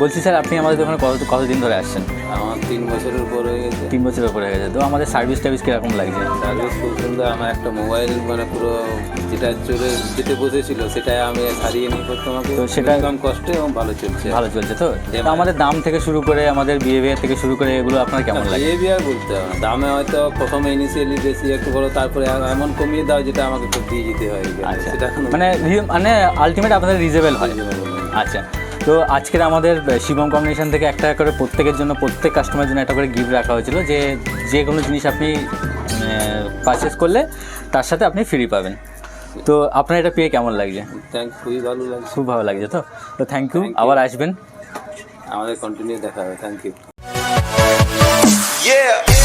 বলছি স্যার, আপনি আমাদের দোকানে কতদিন ধরে আসছেন? আমার 3 বছরের উপর হয়ে গেছে। 3 বছরের উপরে হয়ে গেছে। তো আমাদের সার্ভিস টার্ভিস কীরকম লাগছে? সার্ভিস খুব সুন্দর। আমার একটা মোবাইল মানে পুরো যেতে বসেছিল সেটাই আমি সারিয়ে নিই করতে, আমাকে তো সেটা কম কষ্টে এবং ভালো চলছে। ভালো চলছে তো? তো আমাদের দাম থেকে শুরু করে আমাদের বিহেভিয়ার থেকে শুরু করে এগুলো আপনার কেমন লাগে? বিহেভিয়ার বলতে হবে না। দামে হয়তো প্রথমে ইনিশিয়ালি বেশি একটু বড়, তারপরে এমন কমিয়ে দাও যেটা আমাকে তো দিয়ে যেতে হয়। আচ্ছা, সেটা মানে আলটিমেট আপনাদের রিজনেবল হয়। আচ্ছা, তো আজকের আমাদের শিবম কম্বিনেশন থেকে একটা করে প্রত্যেকের জন্য, প্রত্যেক কাস্টমারের জন্য একটা করে গিফট রাখা হয়েছিল, যে কোনো জিনিস আপনি পারচেস করলে তার সাথে আপনি ফ্রি পাবেন। তো আপনার এটা পেয়ে কেমন লাগছে? খুবই ভালো লাগছে। খুব ভালো লাগছে তো? তো থ্যাংক ইউ, আবার আসবেন। আমাদের কন্টিনিউ দেখা হবে। Thank you. Yeah.